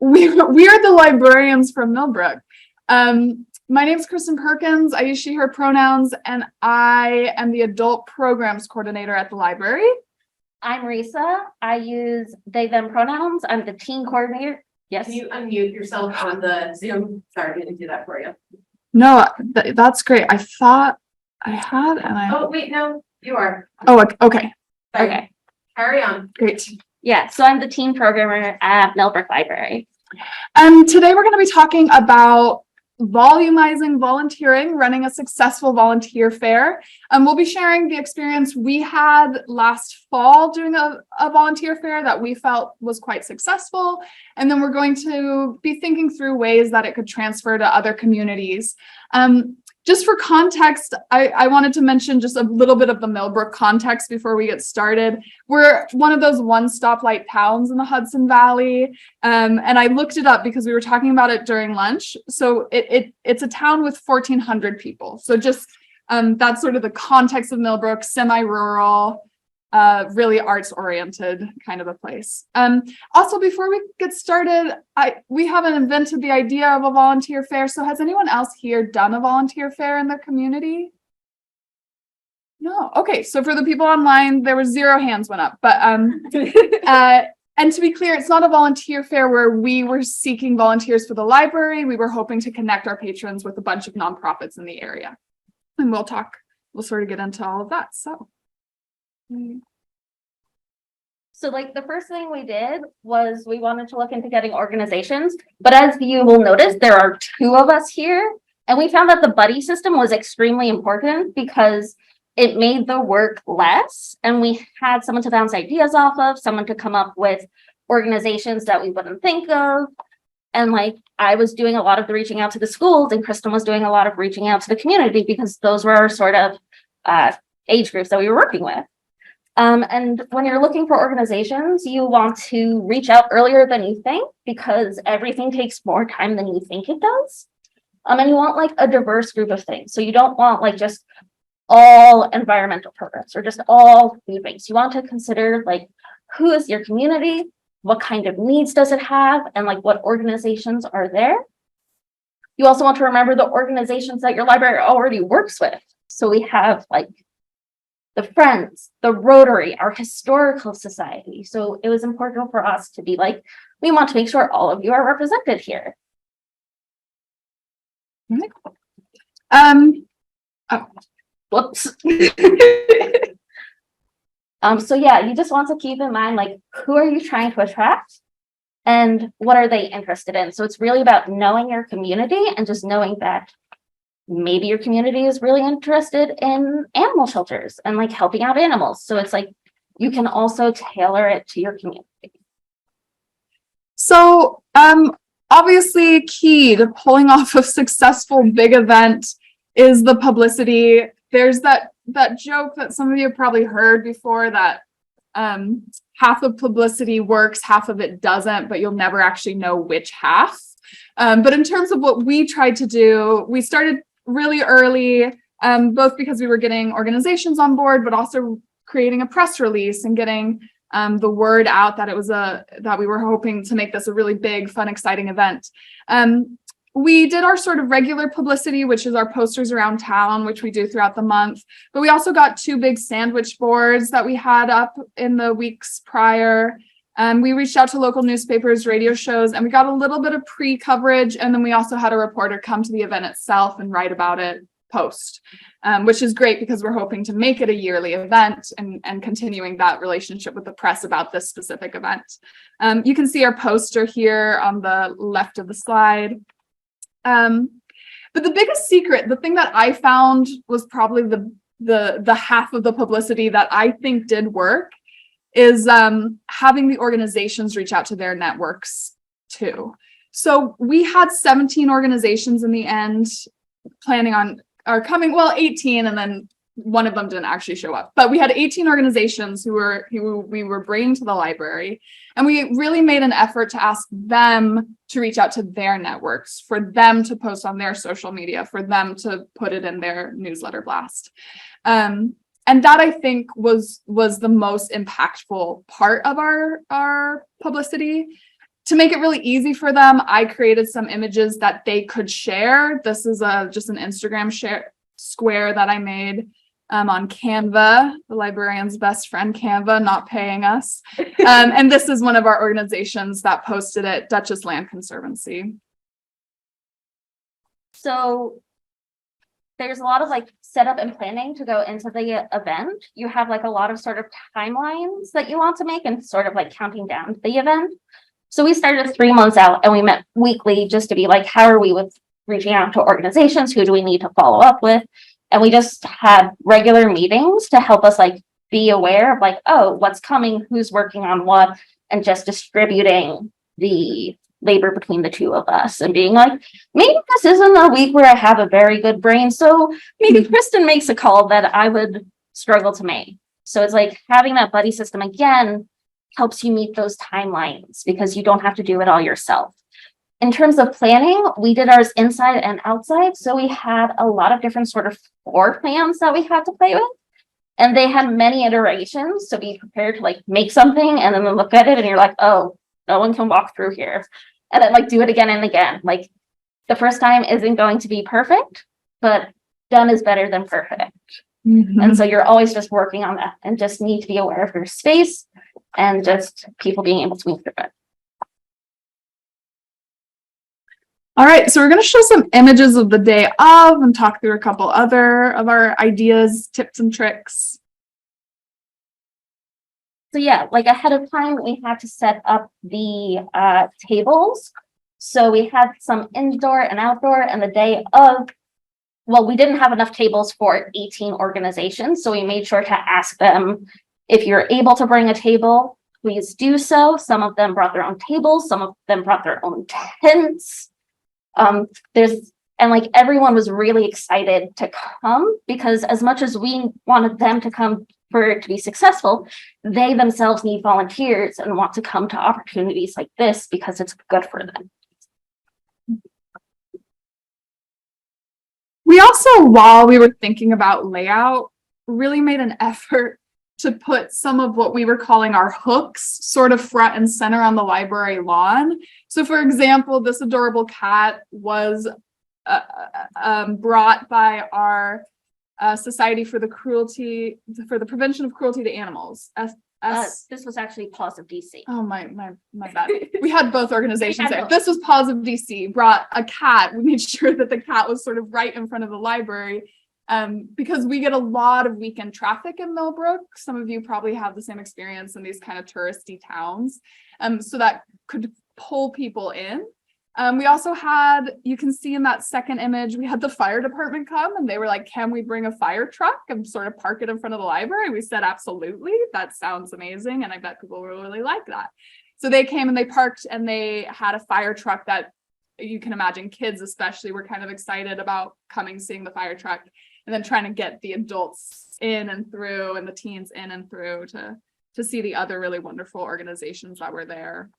we are the librarians from Millbrook. My name is Kristin Perkins. I use she, her pronouns, and I am the adult programs coordinator at the library. I'm Risa. I use they, them pronouns. I'm the teen coordinator. Yes. Can you unmute yourself on the Zoom? Sorry, I didn't do that for you. No, that's great. I thought I had, and I. Oh, wait, no, you are. Oh, okay. Sorry. Okay. Carry on. Great. Yeah. So I'm the teen programmer at Millbrook Library. And today we're going to be talking about volumizing volunteering, running a successful volunteer fair. We'll be sharing the experience we had last fall doing a volunteer fair that we felt was quite successful. And then we're going to be thinking through ways that it could transfer to other communities. Just for context, I wanted to mention just a little bit of the Millbrook context before we get started. We're one of those one stoplight towns in the Hudson Valley. And I looked it up because we were talking about it during lunch. So it's a town with 1,400 people. So just that's sort of the context of Millbrook, semi-rural, really arts-oriented kind of a place. Also, before we get started, we haven't invented the idea of a volunteer fair. So has anyone else here done a volunteer fair in their community? No. Okay. So for the people online, there were 0 hands went up. But and to be clear, it's not a volunteer fair where we were seeking volunteers for the library. We were hoping to connect our patrons with a bunch of nonprofits in the area. And we'll sort of get into all of that. So like the first thing we did was we wanted to look into getting organizations, but as you will notice, there are 2 of us here, and we found that the buddy system was extremely important because it made the work less, and we had someone to bounce ideas off of, someone to come up with organizations that we wouldn't think of. And like I was doing a lot of the reaching out to the schools, and Kristin was doing a lot of reaching out to the community because those were our sort of age groups that we were working with. And when you're looking for organizations, you want to reach out earlier than you think because everything takes more time than you think it does. And you want like a diverse group of things. So you don't want like just all environmental programs or just all food banks. You want to consider like who is your community, what kind of needs does it have, and like what organizations are there. You also want to remember the organizations that your library already works with. So we have like the Friends, the Rotary, our historical society. So it was important for us to be like, we want to make sure all of you are represented here. Whoops. So yeah, you just want to keep in mind, like, who are you trying to attract and what are they interested in? So it's really about knowing your community and just knowing that maybe your community is really interested in animal shelters and like helping out animals. So it's like you can also tailor it to your community. So obviously key to pulling off a successful big event is the publicity. There's that joke that some of you have probably heard before that half of publicity works, half of it doesn't, but you'll never actually know which half. But in terms of what we tried to do, we started really early, both because we were getting organizations on board, but also creating a press release and getting the word out that it was that we were hoping to make this a really big, fun, exciting event. We did our sort of regular publicity, which is our posters around town, which we do throughout the month. But we also got 2 big sandwich boards that we had up in the weeks prior. We reached out to local newspapers, radio shows, and we got a little bit of pre-coverage. And then we also had a reporter come to the event itself and write about it post, which is great because we're hoping to make it a yearly event and continuing that relationship with the press about this specific event. You can see our poster here on the left of the slide. But the biggest secret, the thing that I found was probably the half of the publicity that I think did work is having the organizations reach out to their networks too. So we had 17 organizations in the end planning on coming, well, 18, and then one of them didn't actually show up. But we had 18 organizations who we were bringing to the library, and we really made an effort to ask them to reach out to their networks, for them to post on their social media, for them to put it in their newsletter blast. And that, I think, was the most impactful part of our publicity. To make it really easy for them, I created some images that they could share. This is just an Instagram share square that I made on Canva, the librarian's best friend, Canva, not paying us. And this is one of our organizations that posted it, Duchess Land Conservancy. So there's a lot of like setup and planning to go into the event. You have like a lot of sort of timelines that you want to make and sort of like counting down to the event. So we started 3 months out and we met weekly just to be like, how are we with reaching out to organizations? Who do we need to follow up with? And we just had regular meetings to help us like be aware of like, oh, what's coming, who's working on what, and just distributing the labor between the two of us and being like, maybe this isn't a week where I have a very good brain. So maybe Kristin makes a call that I would struggle to make. So it's like having that buddy system again helps you meet those timelines because you don't have to do it all yourself. In terms of planning, we did ours inside and outside. So we had a lot of different sort of floor plans that we had to play with. And they had many iterations. So be prepared to like make something and then look at it and you're like, oh, no one can walk through here. And then like do it again and again. Like the first time isn't going to be perfect, but done is better than perfect. And so you're always just working on that and just need to be aware of your space and just people being able to move through it. All right, so we're going to show some images of the day of and talk through a couple other of our ideas, tips, and tricks. So yeah, like ahead of time, we had to set up the tables. So we had some indoor and outdoor, and the day of, well, we didn't have enough tables for 18 organizations. So we made sure to ask them, if you're able to bring a table, please do so. Some of them brought their own tables. Some of them brought their own tents. And like everyone was really excited to come because as much as we wanted them to come for it to be successful, they themselves need volunteers and want to come to opportunities like this because it's good for them. We also, while we were thinking about layout, really made an effort to put some of what we were calling our hooks sort of front and center on the library lawn. So for example, this adorable cat was brought by our Society for the Prevention of Cruelty to Animals. This was actually Paws of DC. Oh, my bad. We had both organizations there. This was Paws of DC, brought a cat. We made sure that the cat was sort of right in front of the library. Because we get a lot of weekend traffic in Millbrook. Some of you probably have the same experience in these kind of touristy towns. So that could pull people in. We also had, you can see in that second image, we had the fire department come and they were like, can we bring a fire truck and sort of park it in front of the library? We said, absolutely. That sounds amazing. And I bet people will really like that. So they came and they parked and they had a fire truck that you can imagine kids especially were kind of excited about coming, seeing the fire truck. And then trying to get the adults in and through and the teens in and through to see the other really wonderful organizations that were there.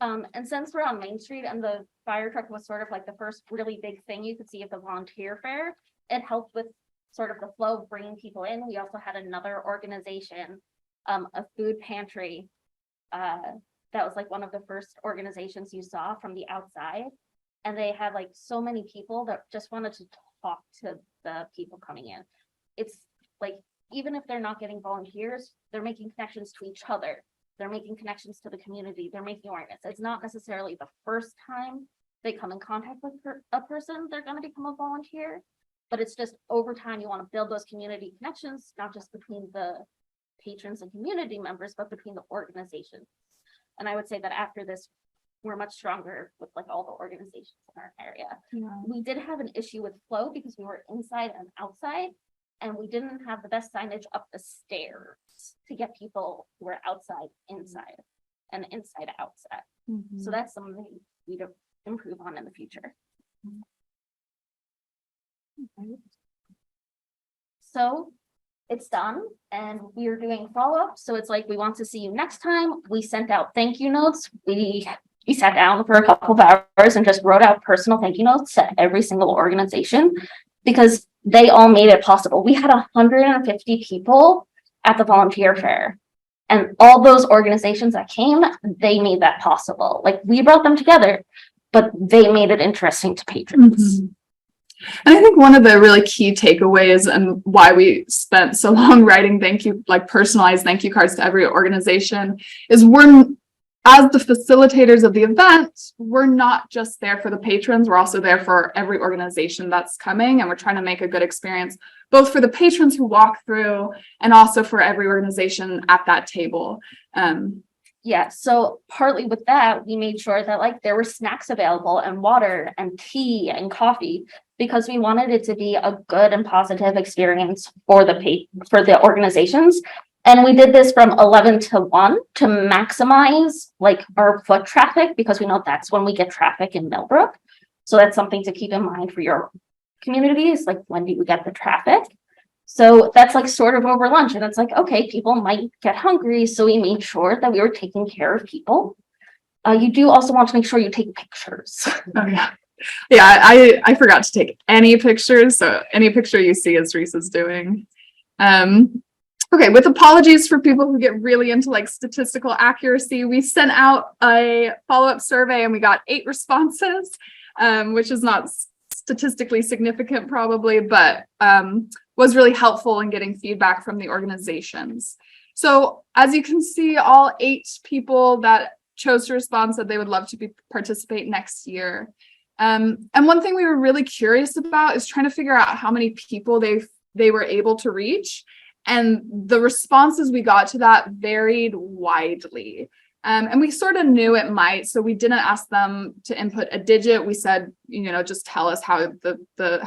And since we're on Main Street and the fire truck was sort of like the first really big thing you could see at the volunteer fair, it helped with sort of the flow of bringing people in. We also had another organization, a food pantry, that was like one of the first organizations you saw from the outside. And they had like so many people that just wanted to talk to the people coming in. It's like, even if they're not getting volunteers, they're making connections to each other. They're making connections to the community. They're making awareness. It's not necessarily the first time they come in contact with a person, they're going to become a volunteer, but it's just over time, you want to build those community connections, not just between the patrons and community members, but between the organizations. And I would say that after this, we're much stronger with like all the organizations in our area. Yeah. We did have an issue with flow because we were inside and outside, and we didn't have the best signage up the stairs to get people who were outside inside and inside outside. Mm-hmm. So that's something we need to improve on in the future. Mm-hmm. So it's done and we are doing follow-up. So it's like, we want to see you next time. We sent out thank you notes. We sat down for a couple of hours and just wrote out personal thank you notes to every single organization because they all made it possible. We had 150 people at the volunteer fair. And all those organizations that came, they made that possible. Like, we brought them together, but they made it interesting to patrons. And I think one of the really key takeaways and why we spent so long writing personalized thank you cards to every organization is as the facilitators of the event, we're not just there for the patrons, we're also there for every organization that's coming, and we're trying to make a good experience, both for the patrons who walk through and also for every organization at that table. Yeah, so partly with that, we made sure that like there were snacks available and water and tea and coffee, because we wanted it to be a good and positive experience for the organizations. And we did this from 11 to 1 to maximize like our foot traffic, because we know that's when we get traffic in Millbrook. So that's something to keep in mind for your communities, like when do you get the traffic? So that's like sort of over lunch, and it's like, okay, people might get hungry, so we made sure that we were taking care of people. You do also want to make sure you take pictures. Oh yeah. Yeah, I forgot to take any pictures, so any picture you see is Risa's doing. Okay, with apologies for people who get really into like statistical accuracy, we sent out a follow-up survey and we got 8 responses, which is not statistically significant probably, but was really helpful in getting feedback from the organizations. So as you can see, all 8 people that chose to respond said they would love to participate next year. And one thing we were really curious about is trying to figure out how many people they were able to reach. And the responses we got to that varied widely. And we sort of knew it might, so we didn't ask them to input a digit. We said, just tell us how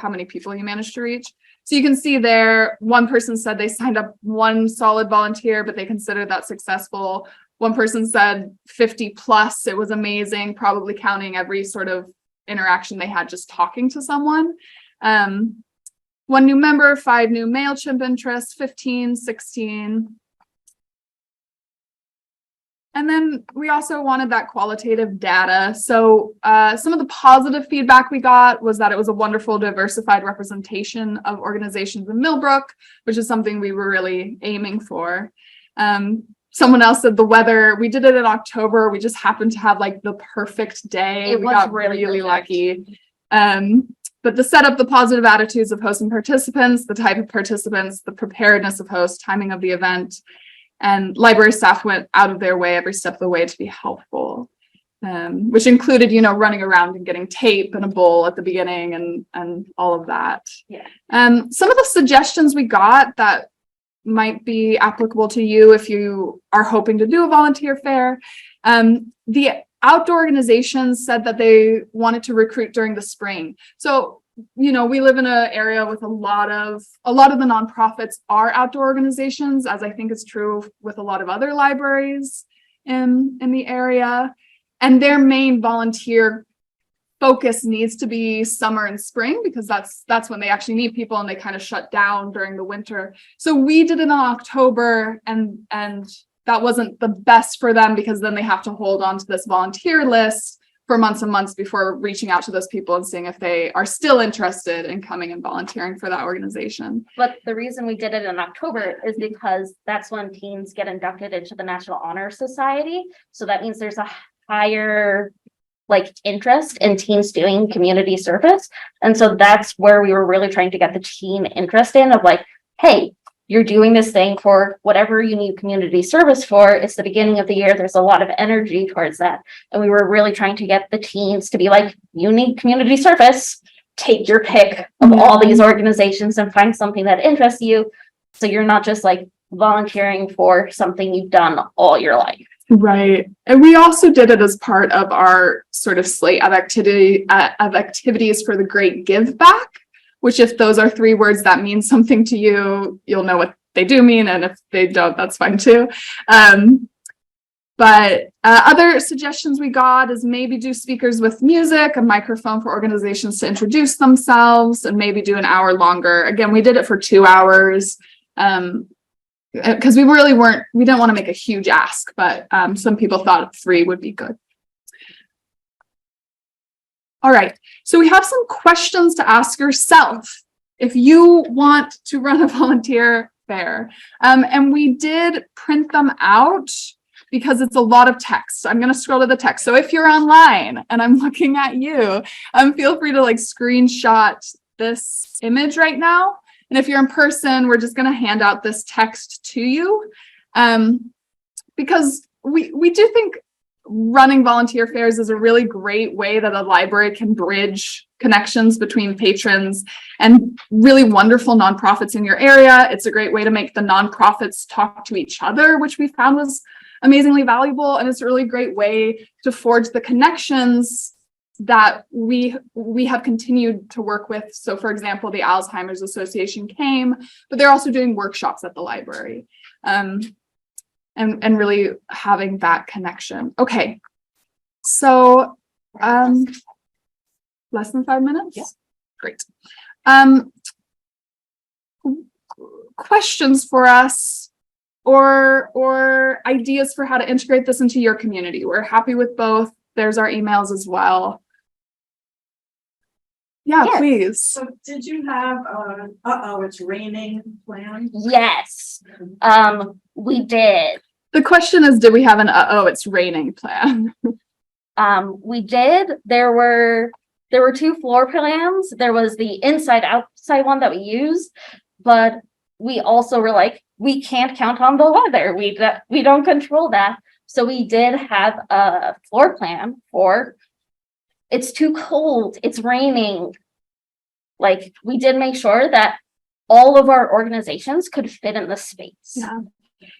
many people you managed to reach. So you can see there, one person said they signed up 1 solid volunteer, but they considered that successful. One person said 50 plus, it was amazing, probably counting every sort of interaction they had just talking to someone. 1 new member, 5 new MailChimp interests, 15, 16. And then we also wanted that qualitative data. So some of the positive feedback we got was that it was a wonderful diversified representation of organizations in Millbrook, which is something we were really aiming for. Someone else said the weather, we did it in October. We just happened to have like the perfect day. We got really lucky. But the setup, the positive attitudes of hosts and participants, the type of participants, the preparedness of hosts, timing of the event, and library staff went out of their way every step of the way to be helpful, which included, running around and getting tape and a bowl at the beginning and all of that. Yeah. Some of the suggestions we got that might be applicable to you if you are hoping to do a volunteer fair. The outdoor organizations said that they wanted to recruit during the spring. So, we live in an area with a lot of the nonprofits are outdoor organizations, as I think is true with a lot of other libraries in the area. And their main volunteer focus needs to be summer and spring, because that's when they actually need people and they kind of shut down during the winter. So we did it in October, and that wasn't the best for them, because then they have to hold on to this volunteer list for months and months before reaching out to those people and seeing if they are still interested in coming and volunteering for that organization. But the reason we did it in October is because that's when teens get inducted into the National Honor Society. So that means there's a higher interest in teens doing community service. And so that's where we were really trying to get the teen interest in of hey, you're doing this thing for whatever you need community service for. It's the beginning of the year. There's a lot of energy towards that. And we were really trying to get the teens to be you need community service. Take your pick of all these organizations and find something that interests you. So you're not just volunteering for something you've done all your life. Right. And we also did it as part of our sort of slate of activities for the Great Give Back, which, if those are 3 words that mean something to you, you'll know what they do mean. And if they don't, that's fine too. But other suggestions we got is maybe do speakers with music, a microphone for organizations to introduce themselves, and maybe do an hour longer. Again, we did it for 2 hours. Because we didn't want to make a huge ask, but some people thought 3 would be good. All right, so we have some questions to ask yourself. If you want to run a volunteer fair. And we did print them out because it's a lot of text. I'm going to scroll to the text. So if you're online and I'm looking at you, feel free to like screenshot this image right now. And if you're in person, we're just going to hand out this text to you. Because we do think running volunteer fairs is a really great way that a library can bridge connections between patrons and really wonderful nonprofits in your area. It's a great way to make the nonprofits talk to each other, which we found was amazingly valuable. And it's a really great way to forge the connections that we have continued to work with. So for example, the Alzheimer's Association came, but they're also doing workshops at the library. And really having that connection. Okay, so less than 5 minutes? Yeah. Great. Questions for us or ideas for how to integrate this into your community? We're happy with both. There's our emails as well. Yeah, Yes. please. So did you have it's raining plan? Yes, we did. The question is, did we have an it's raining plan? We did. There were 2 floor plans. There was the inside outside one that we used, but we also were like, we can't count on the weather. We don't control that. So we did have a floor plan for it's too cold, it's raining. Like we did make sure that all of our organizations could fit in the space. Yeah.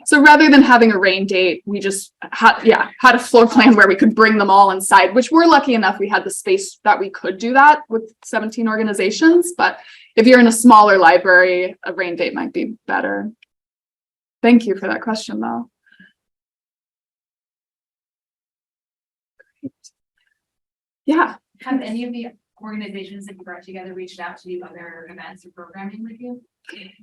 So rather than having a rain date, we just had a floor plan where we could bring them all inside, which we're lucky enough we had the space that we could do that with 17 organizations. But if you're in a smaller library, a rain date might be better. Thank you for that question, though. Great. Yeah. Have any of the organizations that you brought together reached out to do other events or programming with you?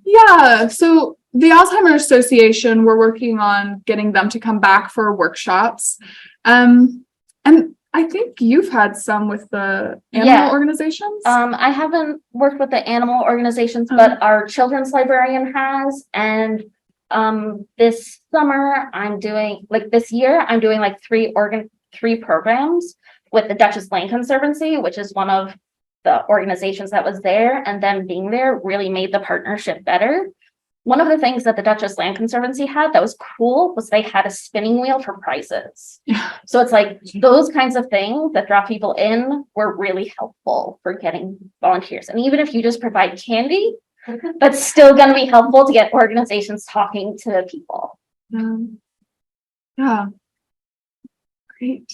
Yeah, so the Alzheimer's Association, we're working on getting them to come back for workshops. And I think you've had some with the animal organizations. I haven't worked with the animal organizations, but our children's librarian has. And this summer this year I'm doing like 3 programs with the Duchess Lane Conservancy, which is one of the organizations that was there, and then being there really made the partnership better. One of the things that the Duchess Land Conservancy had that was cool was they had a spinning wheel for prizes. Yeah. So it's like those kinds of things that draw people in were really helpful for getting volunteers. And even if you just provide candy, that's still going to be helpful to get organizations talking to people. Yeah. Great.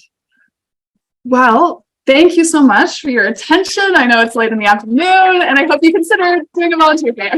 Well, thank you so much for your attention. I know it's late in the afternoon, and I hope you consider doing a volunteer fair.